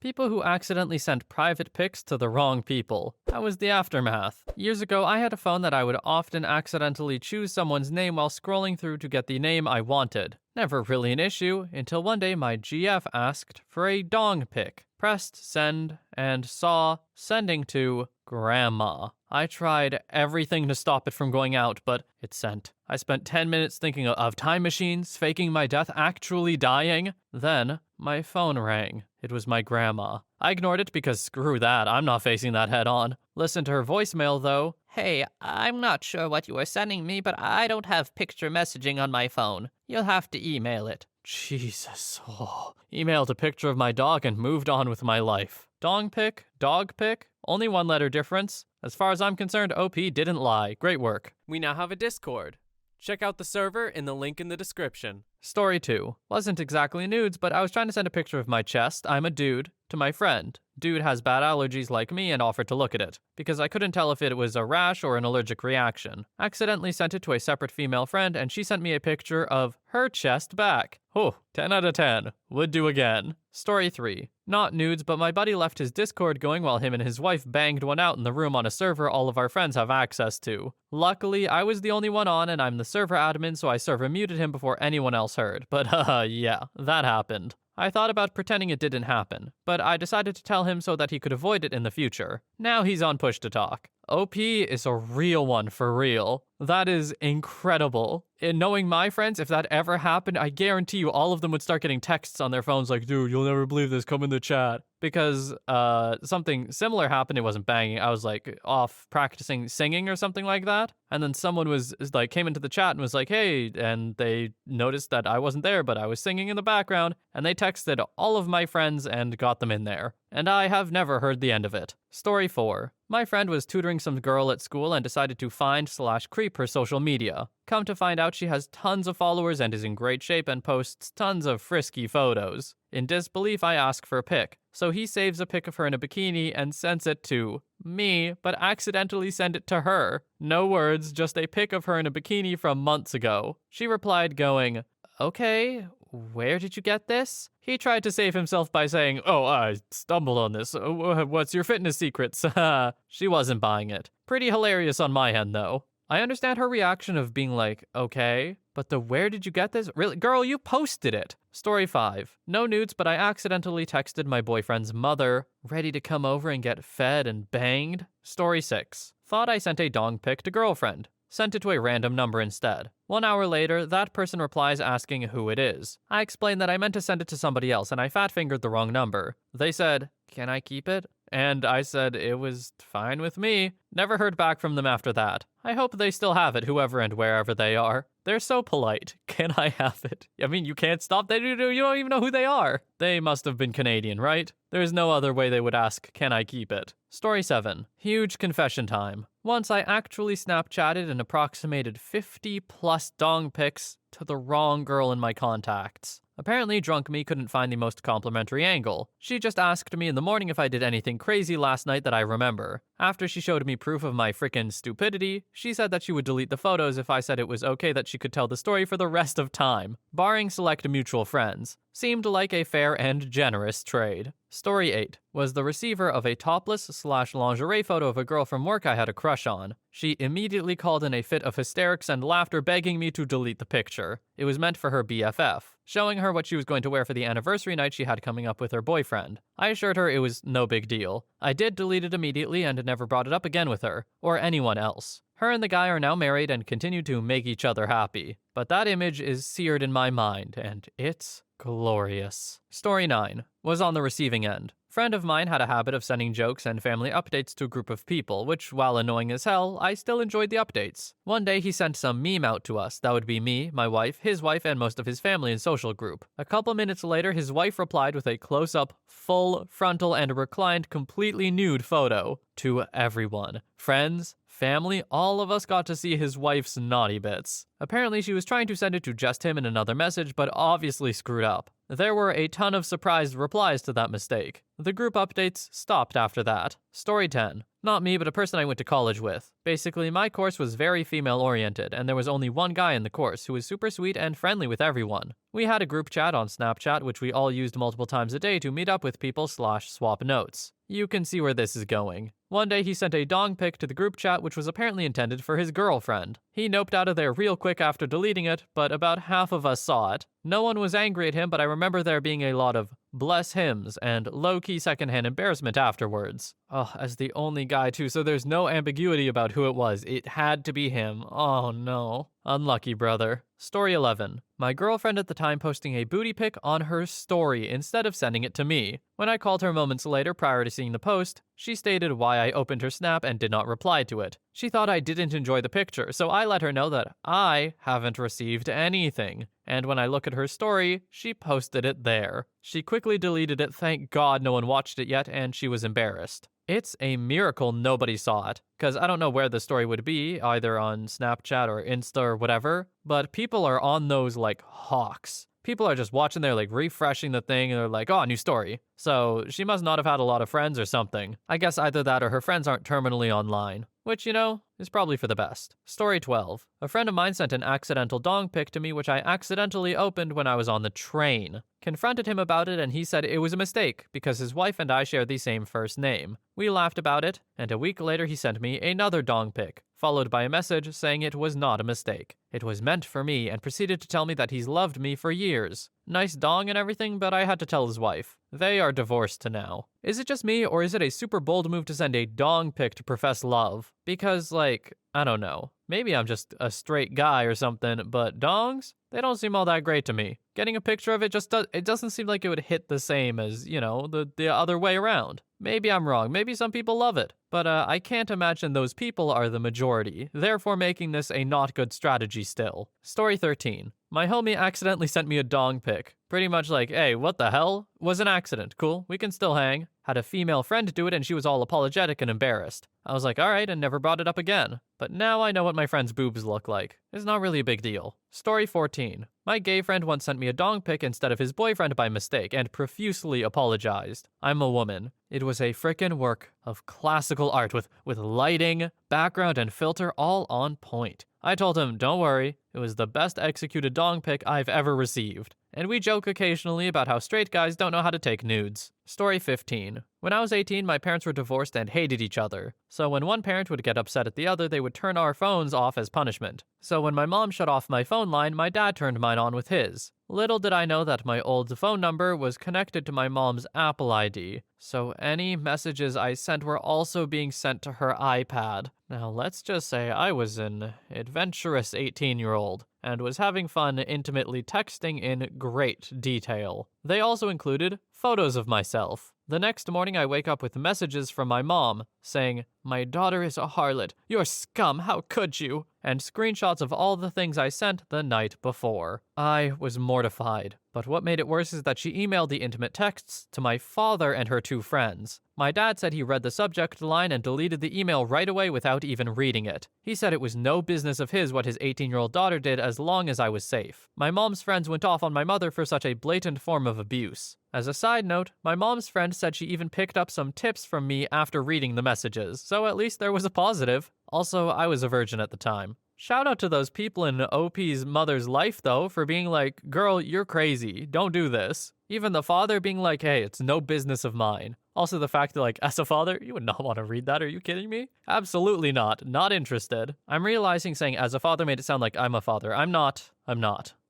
People who accidentally sent private pics to the wrong people. That was the aftermath. Years ago, I had a phone that I would often accidentally choose someone's name while scrolling through to get the name I wanted. Never really an issue, until one day my GF asked for a dong pic. Pressed send and saw sending to Grandma. I tried everything to stop it from going out, but it sent. I spent 10 minutes thinking of time machines, faking my death, actually dying. Then, my phone rang. It was my grandma. I ignored it because screw that, I'm not facing that head on. Listened to her voicemail though. Hey, I'm not sure what you were sending me, but I don't have picture messaging on my phone. You'll have to email it. Jesus. Emailed a picture of my dog and moved on with my life. Dong pic, dog pic, only one letter difference. As far as I'm concerned, OP didn't lie. Great work. We now have a Discord. Check out the server in the link in the description. Story 2. Wasn't exactly nudes, but I was trying to send a picture of my chest, I'm a dude, to my friend. Dude has bad allergies like me and offered to look at it, because I couldn't tell if it was a rash or an allergic reaction. Accidentally sent it to a separate female friend, and she sent me a picture of her chest back. 10 out of 10. Would do again. Story 3. Not nudes, but my buddy left his Discord going while him and his wife banged one out in the room on a server all of our friends have access to. Luckily, I was the only one on and I'm the server admin, so I server muted him before anyone else heard. But yeah, that happened. I thought about pretending it didn't happen, but I decided to tell him so that he could avoid it in the future. Now he's on push to talk. OP is a real one for real. That is incredible. In knowing my friends, if that ever happened, I guarantee you all of them would start getting texts on their phones like, dude, you'll never believe this, come in the chat. Because something similar happened. It wasn't banging. I was like off practicing singing or something like that. And then someone was like, came into the chat and was like, hey, and they noticed that I wasn't there, but I was singing in the background. And they texted all of my friends and got them in there. And I have never heard the end of it. Story 4. My friend was tutoring some girl at school and decided to find/creep her social media. Come to find out she has tons of followers and is in great shape and posts tons of frisky photos. In disbelief, I ask for a pic. So he saves a pic of her in a bikini and sends it to me, but accidentally sent it to her. No words, just a pic of her in a bikini from months ago. She replied going, okay, where did you get this? He tried to save himself by saying, oh, I stumbled on this. What's your fitness secrets? She wasn't buying it. Pretty hilarious on my end, though. I understand her reaction of being like, okay, but the where did you get this? Really? Girl, you posted it. Story 5. No nudes, but I accidentally texted my boyfriend's mother, ready to come over and get fed and banged. Story 6. Thought I sent a dong pic to girlfriend. Sent it to a random number instead. 1 hour later, that person replies asking who it is. I explained that I meant to send it to somebody else and I fat-fingered the wrong number. They said, can I keep it? And I said it was fine with me. Never heard back from them after that. I hope they still have it, whoever and wherever they are. They're so polite. Can I have it? I mean, you can't stop. You don't even know who they are. They must have been Canadian, right? There's no other way they would ask, can I keep it? Story 7. Huge confession time. Once I actually Snapchatted and approximated 50 plus dong pics to the wrong girl in my contacts. Apparently, drunk me couldn't find the most complimentary angle. She just asked me in the morning if I did anything crazy last night that I remember. After she showed me proof of my frickin' stupidity, she said that she would delete the photos if I said it was okay that she could tell the story for the rest of time, barring select mutual friends. Seemed like a fair and generous trade. Story 8. Was the receiver of a topless/lingerie photo of a girl from work I had a crush on. She immediately called in a fit of hysterics and laughter begging me to delete the picture. It was meant for her BFF, showing her what she was going to wear for the anniversary night she had coming up with her boyfriend. I assured her it was no big deal. I did delete it immediately and never brought it up again with her, or anyone else. Her and the guy are now married and continue to make each other happy. But that image is seared in my mind, and it's glorious. Story 9. Was on the receiving end. Friend of mine had a habit of sending jokes and family updates to a group of people, which, while annoying as hell, I still enjoyed the updates. One day he sent some meme out to us. That would be me, my wife, his wife, and most of his family and social group. A couple minutes later, his wife replied with a close-up, full, frontal, and reclined, completely nude photo to everyone. Friends, family, all of us got to see his wife's naughty bits. Apparently she was trying to send it to just him in another message, but obviously screwed up. There were a ton of surprised replies to that mistake. The group updates stopped after that. Story 10. Not me, but a person I went to college with. Basically, my course was very female-oriented, and there was only one guy in the course who was super sweet and friendly with everyone. We had a group chat on Snapchat, which we all used multiple times a day to meet up with people / swap notes. You can see where this is going. One day he sent a dong pic to the group chat which was apparently intended for his girlfriend. He noped out of there real quick after deleting it, but about half of us saw it. No one was angry at him, but I remember there being a lot of bless hims and low-key secondhand embarrassment afterwards. Oh, as the only guy too, so there's no ambiguity about who it was. It had to be him. Oh no. Unlucky, brother. Story 11. My girlfriend at the time posting a booty pic on her story instead of sending it to me. When I called her moments later prior to seeing the post, she stated why I opened her snap and did not reply to it. She thought I didn't enjoy the picture, so I let her know that I haven't received anything. And when I look at her story, she posted it there. She quickly deleted it, thank God no one watched it yet, and she was embarrassed. It's a miracle nobody saw it, because I don't know where the story would be, either on Snapchat or Insta or whatever, but people are on those like hawks. People are just watching there, like refreshing the thing, and they're like, oh, new story. So she must not have had a lot of friends or something. I guess either that or her friends aren't terminally online. Which, you know, is probably for the best. Story 12. A friend of mine sent an accidental dong pic to me which I accidentally opened when I was on the train. Confronted him about it and he said it was a mistake because his wife and I share the same first name. We laughed about it, and a week later he sent me another dong pic, followed by a message saying it was not a mistake. It was meant for me and proceeded to tell me that he's loved me for years. Nice dong and everything, but I had to tell his wife. They are divorced now. Is it just me, or is it a super bold move to send a dong pic to profess love? Because, like, I don't know. Maybe I'm just a straight guy or something, but dongs? They don't seem all that great to me. Getting a picture of it it doesn't seem like it would hit the same as, you know, the other way around. Maybe I'm wrong. Maybe some people love it. But I can't imagine those people are the majority, therefore making this a not good strategy still. Story 13. My homie accidentally sent me a dong pic. Pretty much like, hey, what the hell? Was an accident. Cool, we can still hang. Had a female friend do it and she was all apologetic and embarrassed. I was like, alright, and never brought it up again. But now I know what my friend's boobs look like. It's not really a big deal. Story 14. My gay friend once sent me a dong pic instead of his boyfriend by mistake and profusely apologized. I'm a woman. It was a frickin' work of classical art with lighting, background, and filter all on point. I told him, don't worry, it was the best executed dong pic I've ever received. And we joke occasionally about how straight guys don't know how to take nudes. Story 15. When I was 18, my parents were divorced and hated each other. So when one parent would get upset at the other, they would turn our phones off as punishment. So when my mom shut off my phone line, my dad turned mine on with his. Little did I know that my old phone number was connected to my mom's Apple ID. So any messages I sent were also being sent to her iPad. Now let's just say I was an adventurous 18-year-old and was having fun intimately texting in great detail. They also included photos of myself. The next morning I wake up with messages from my mom saying, "My daughter is a harlot. You're scum. How could you?" And screenshots of all the things I sent the night before. I was mortified. But what made it worse is that she emailed the intimate texts to my father and her 2 friends. My dad said he read the subject line and deleted the email right away without even reading it. He said it was no business of his what his 18-year-old daughter did as long as I was safe. My mom's friends went off on my mother for such a blatant form of abuse. As a side note, my mom's friend said she even picked up some tips from me after reading the messages, so at least there was a positive. Also, I was a virgin at the time. Shout out to those people in OP's mother's life, though, for being like, girl, you're crazy, don't do this. Even the father being like, hey, it's no business of mine. Also the fact that, like, as a father, you would not want to read that, are you kidding me? Absolutely not interested. I'm realizing saying as a father made it sound like I'm a father. I'm not.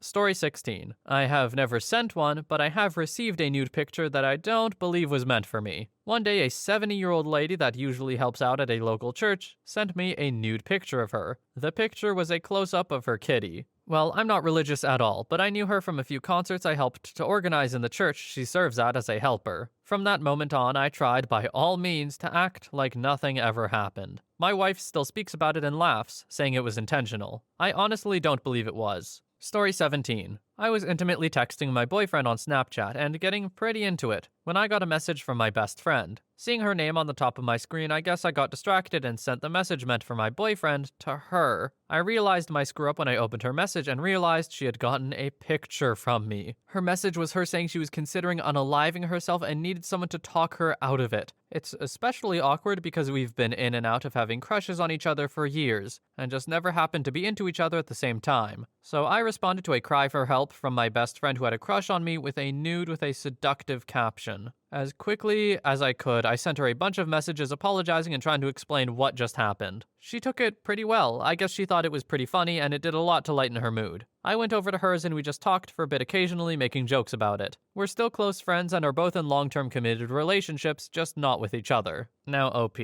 Story 16. I have never sent one, but I have received a nude picture that I don't believe was meant for me. One day, a 70-year-old lady that usually helps out at a local church sent me a nude picture of her. The picture was a close-up of her kitty. Well, I'm not religious at all, but I knew her from a few concerts I helped to organize in the church she serves at as a helper. From that moment on, I tried by all means to act like nothing ever happened. My wife still speaks about it and laughs, saying it was intentional. I honestly don't believe it was. Story 17. I was intimately texting my boyfriend on Snapchat and getting pretty into it when I got a message from my best friend. Seeing her name on the top of my screen, I guess I got distracted and sent the message meant for my boyfriend to her. I realized my screw up when I opened her message and realized she had gotten a picture from me. Her message was her saying she was considering unaliving herself and needed someone to talk her out of it. It's especially awkward because we've been in and out of having crushes on each other for years and just never happened to be into each other at the same time. So I responded to a cry for help help from my best friend who had a crush on me with a nude with a seductive caption. As quickly as I could, I sent her a bunch of messages apologizing and trying to explain what just happened. She took it pretty well. I guess she thought it was pretty funny, and it did a lot to lighten her mood. I went over to hers and we just talked for a bit occasionally, making jokes about it. We're still close friends and are both in long-term committed relationships, just not with each other. Now, OP.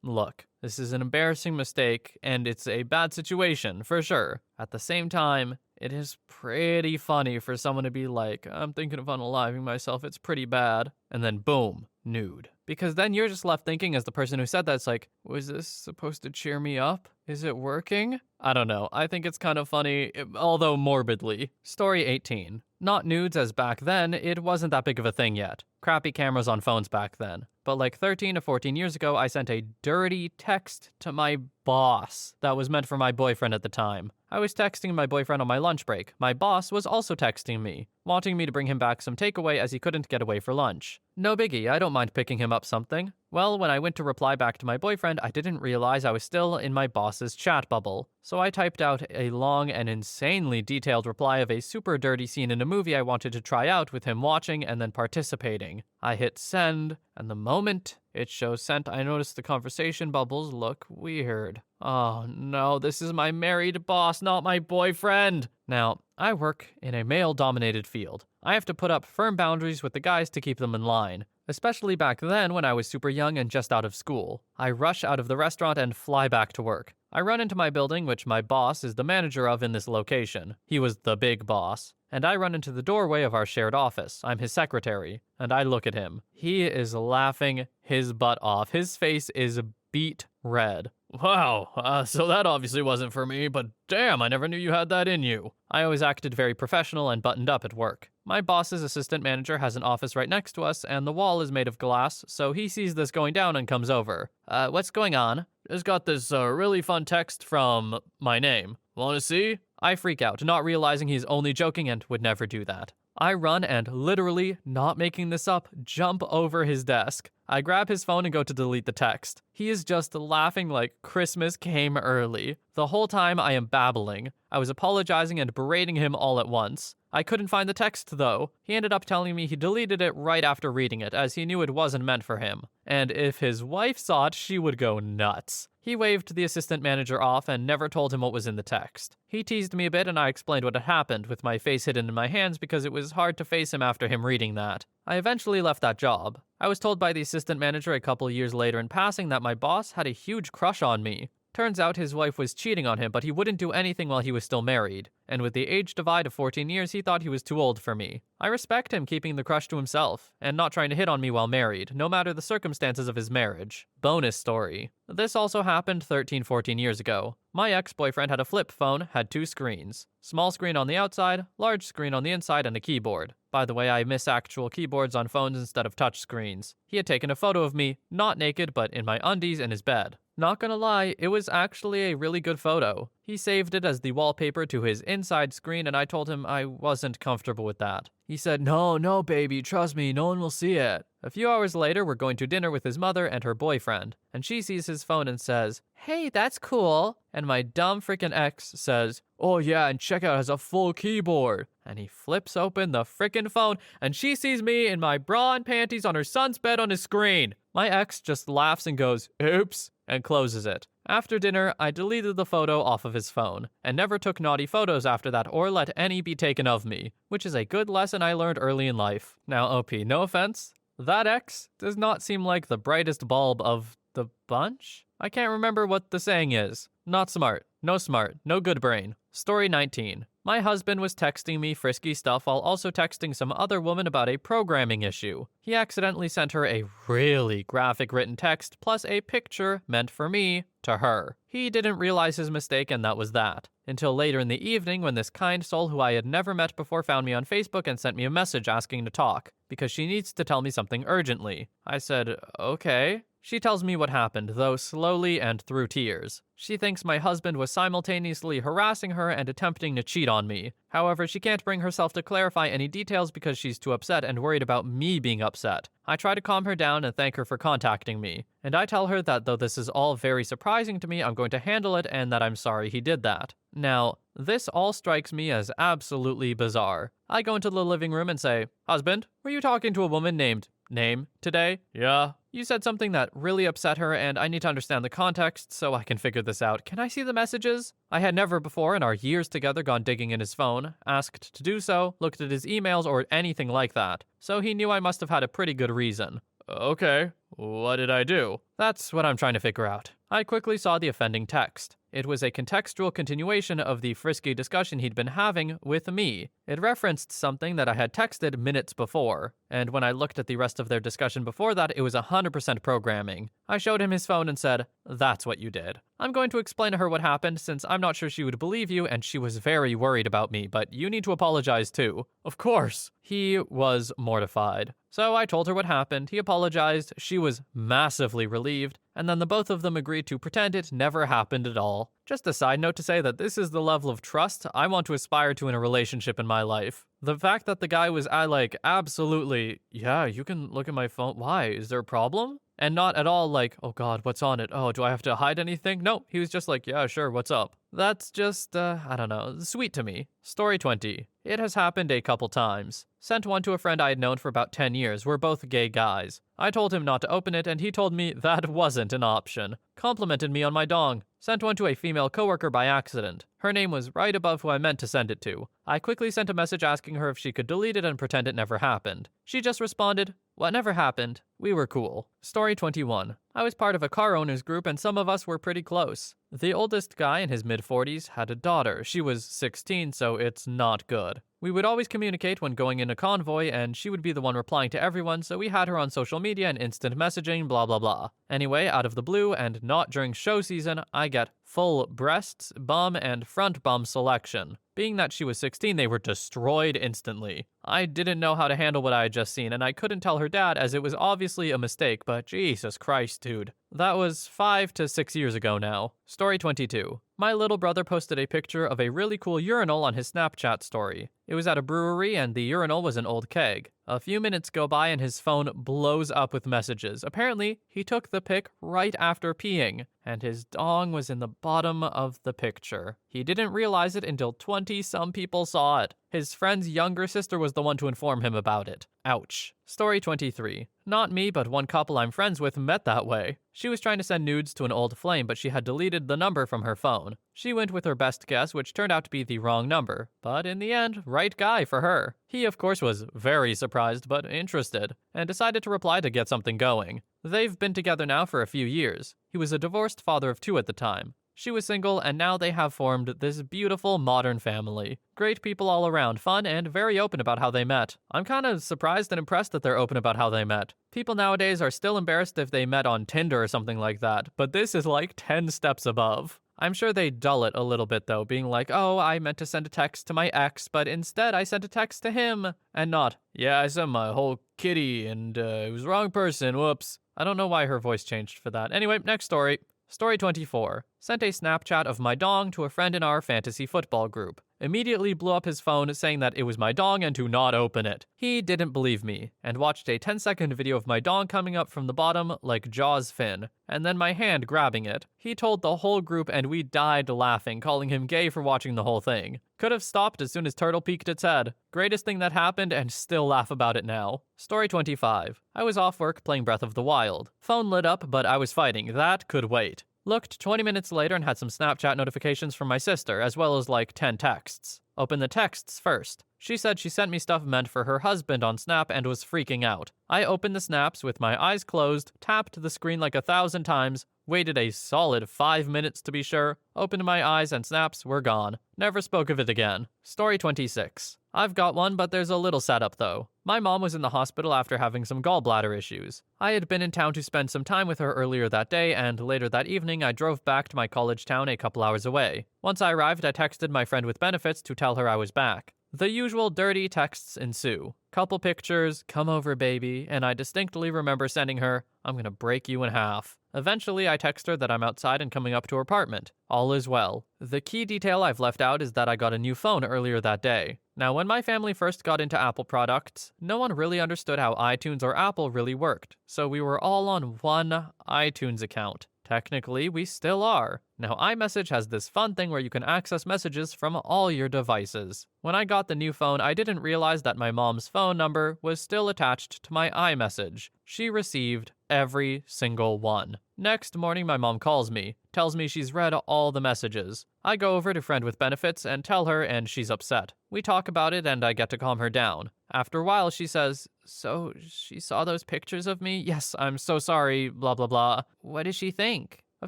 Look, this is an embarrassing mistake, and it's a bad situation, for sure. At the same time, it is pretty funny for someone to be like, I'm thinking of unaliving myself, it's pretty bad. And then boom, nude. Because then you're just left thinking as the person who said that, it's like, was this supposed to cheer me up? Is it working? I don't know. I think it's kind of funny, although morbidly. Story 18. Not nudes, as back then, it wasn't that big of a thing yet. Crappy cameras on phones back then. But like 13 to 14 years ago, I sent a dirty text to my boss that was meant for my boyfriend at the time. I was texting my boyfriend on my lunch break. My boss was also texting me, wanting me to bring him back some takeaway as he couldn't get away for lunch. No biggie, I don't mind picking him up something. Well, when I went to reply back to my boyfriend, I didn't realize I was still in my boss's chat bubble. So I typed out a long and insanely detailed reply of a super dirty scene in a movie I wanted to try out with him watching and then participating. I hit send, and the moment it shows sent, I noticed the conversation bubbles look weird. Oh no, this is my married boss, not my boyfriend. Now, I work in a male-dominated field. I have to put up firm boundaries with the guys to keep them in line. Especially back then when I was super young and just out of school. I rush out of the restaurant and fly back to work. I run into my building, which my boss is the manager of in this location. He was the big boss. And I run into the doorway of our shared office. I'm his secretary. And I look at him. He is laughing his butt off. His face is beet red. Wow, so that obviously wasn't for me, but damn, I never knew you had that in you. I always acted very professional and buttoned up at work. My boss's assistant manager has an office right next to us, and the wall is made of glass, so he sees this going down and comes over. What's going on? Just got this really fun text from my name. Wanna see? I freak out, not realizing he's only joking and would never do that. I run and literally, not making this up, jump over his desk. I grab his phone and go to delete the text. He is just laughing like Christmas came early. The whole time I am babbling. I was apologizing and berating him all at once. I couldn't find the text though. He ended up telling me he deleted it right after reading it, as he knew it wasn't meant for him. And if his wife saw it, she would go nuts. He waved the assistant manager off and never told him what was in the text. He teased me a bit and I explained what had happened, with my face hidden in my hands because it was hard to face him after him reading that. I eventually left that job. I was told by the assistant manager a couple years later in passing that my boss had a huge crush on me. Turns out his wife was cheating on him, but he wouldn't do anything while he was still married. And with the age divide of 14 years, he thought he was too old for me. I respect him keeping the crush to himself, and not trying to hit on me while married, no matter the circumstances of his marriage. Bonus story. This also happened 13-14 years ago. My ex-boyfriend had a flip phone, had 2 screens. Small screen on the outside, large screen on the inside, and a keyboard. By the way, I miss actual keyboards on phones instead of touch screens. He had taken a photo of me, not naked, but in my undies in his bed. Not gonna lie, it was actually a really good photo. He saved it as the wallpaper to his inside screen, and I told him I wasn't comfortable with that. He said, no, baby, trust me, no one will see it. A few hours later, we're going to dinner with his mother and her boyfriend, and she sees his phone and says, hey, that's cool. And my dumb freaking ex says, oh yeah, and check out, it has a full keyboard. And he flips open the freaking phone, and she sees me in my bra and panties on her son's bed on his screen. My ex just laughs and goes, oops, and closes it. After dinner, I deleted the photo off of his phone, and never took naughty photos after that or let any be taken of me, which is a good lesson I learned early in life. Now, OP, no offense, that ex does not seem like the brightest bulb of the bunch? I can't remember what the saying is. Not smart, no good brain. Story 19. My husband was texting me frisky stuff while also texting some other woman about a programming issue. He accidentally sent her a really graphic written text plus a picture meant for me to her. He didn't realize his mistake and that was that. Until later in the evening when this kind soul who I had never met before found me on Facebook and sent me a message asking to talk, because she needs to tell me something urgently. I said, okay. She tells me what happened, though slowly and through tears. She thinks my husband was simultaneously harassing her and attempting to cheat on me. However, she can't bring herself to clarify any details because she's too upset and worried about me being upset. I try to calm her down and thank her for contacting me. And I tell her that though this is all very surprising to me, I'm going to handle it and that I'm sorry he did that. Now, this all strikes me as absolutely bizarre. I go into the living room and say, "Husband, were you talking to a woman named Name today?" "Yeah." "You said something that really upset her, and I need to understand the context so I can figure this out. Can I see the messages?" I had never before in our years together gone digging in his phone, asked to do so, looked at his emails, or anything like that. So he knew I must have had a pretty good reason. "Okay, what did I do?" "That's what I'm trying to figure out." I quickly saw the offending text. It was a contextual continuation of the frisky discussion he'd been having with me. It referenced something that I had texted minutes before, and when I looked at the rest of their discussion before that, it was 100% programming. I showed him his phone and said, "That's what you did. I'm going to explain to her what happened since I'm not sure she would believe you and she was very worried about me, but you need to apologize too." "Of course." He was mortified. So I told her what happened, he apologized, she was massively relieved, and then the both of them agreed to pretend it never happened at all. Just a side note to say that this is the level of trust I want to aspire to in a relationship in my life. The fact that the guy was absolutely, "Yeah, you can look at my phone. Why? Is there a problem?" And not at all like, "Oh God, what's on it? Oh, do I have to hide anything?" No, he was just like, "Yeah, sure, what's up?" That's just, I don't know, sweet to me. Story 20. It has happened a couple times. Sent one to a friend I had known for about 10 years. We're both gay guys. I told him not to open it, and he told me that wasn't an option. Complimented me on my dong. Sent one to a female coworker by accident. Her name was right above who I meant to send it to. I quickly sent a message asking her if she could delete it and pretend it never happened. She just responded, "What never happened? We were cool." Story 21. I was part of a car owners group and some of us were pretty close. The oldest guy in his mid-40s had a daughter. She was 16, so it's not good. We would always communicate when going in a convoy, and she would be the one replying to everyone, so we had her on social media and instant messaging, blah blah blah. Anyway, out of the blue, and not during show season, I get full breasts, bum, and front bum selection. Being that she was 16, they were destroyed instantly. I didn't know how to handle what I had just seen, and I couldn't tell her dad as it was obviously a mistake, but Jesus Christ, dude. That was 5 to 6 years ago now. Story 22. My little brother posted a picture of a really cool urinal on his Snapchat story. It was at a brewery and the urinal was an old keg. A few minutes go by and his phone blows up with messages. Apparently, he took the pic right after peeing, and his dong was in the bottom of the picture. He didn't realize it until 20-some people saw it. His friend's younger sister was the one to inform him about it. Ouch. Story 23. Not me, but one couple I'm friends with met that way. She was trying to send nudes to an old flame, but she had deleted the number from her phone. She went with her best guess, which turned out to be the wrong number. But in the end, right guy for her. He, of course, was very surprised, but interested, and decided to reply to get something going. They've been together now for a few years. He was a divorced father of 2 at the time. She was single, and now they have formed this beautiful modern family. Great people all around, fun, and very open about how they met. I'm kind of surprised and impressed that they're open about how they met. People nowadays are still embarrassed if they met on Tinder or something like that, but this is like 10 steps above. I'm sure they dull it a little bit though, being like, "Oh, I meant to send a text to my ex, but instead I sent a text to him," and not, "Yeah, I sent my whole kitty and it was the wrong person, whoops." I don't know why her voice changed for that. Anyway, next story. Story 24. Sent a Snapchat of my dong to a friend in our fantasy football group. Immediately blew up his phone saying that it was my dong and to not open it. He didn't believe me, and watched a 10-second video of my dong coming up from the bottom like Jaws fin, and then my hand grabbing it. He told the whole group and we died laughing, calling him gay for watching the whole thing. Could have stopped as soon as Turtle peeked its head. Greatest thing that happened and still laugh about it now. Story 25. I was off work playing Breath of the Wild. Phone lit up, but I was fighting. That could wait. Looked 20 minutes later and had some Snapchat notifications from my sister, as well as like 10 texts. Opened the texts first. She said she sent me stuff meant for her husband on Snap and was freaking out. I opened the snaps with my eyes closed, tapped the screen like 1,000 times, waited a solid 5 minutes to be sure, opened my eyes and snaps were gone. Never spoke of it again. Story 26. I've got one, but there's a little setup though. My mom was in the hospital after having some gallbladder issues. I had been in town to spend some time with her earlier that day, and later that evening I drove back to my college town a couple hours away. Once I arrived, I texted my friend with benefits to tell her I was back. The usual dirty texts ensue. Couple pictures, come over baby, and I distinctly remember sending her, I'm gonna break you in half. Eventually, I text her that I'm outside and coming up to her apartment. All is well. The key detail I've left out is that I got a new phone earlier that day. Now, when my family first got into Apple products, no one really understood how iTunes or Apple really worked, so we were all on one iTunes account. Technically, we still are. Now, iMessage has this fun thing where you can access messages from all your devices. When I got the new phone, I didn't realize that my mom's phone number was still attached to my iMessage. She received every single one. Next morning, my mom calls me, tells me she's read all the messages. I go over to Friend with Benefits and tell her, and she's upset. We talk about it, and I get to calm her down. After a while, she says, so she saw those pictures of me? Yes, I'm so sorry, blah, blah, blah. What does she think? A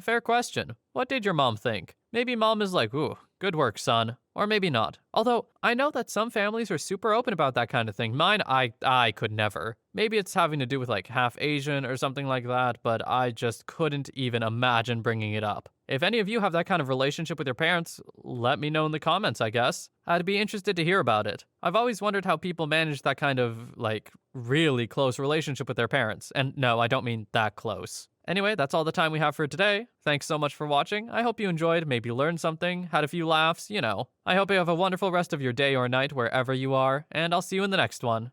fair question. What did your mom think? Maybe mom is like, ooh, good work, son. Or maybe not. Although, I know that some families are super open about that kind of thing. Mine, I could never. Maybe it's having to do with like half Asian or something like that, but I just couldn't even imagine bringing it up. If any of you have that kind of relationship with your parents, let me know in the comments, I guess. I'd be interested to hear about it. I've always wondered how people manage that kind of, like, really close relationship with their parents. And no, I don't mean that close. Anyway, that's all the time we have for today. Thanks so much for watching. I hope you enjoyed, maybe learned something, had a few laughs, you know. I hope you have a wonderful rest of your day or night wherever you are, and I'll see you in the next one.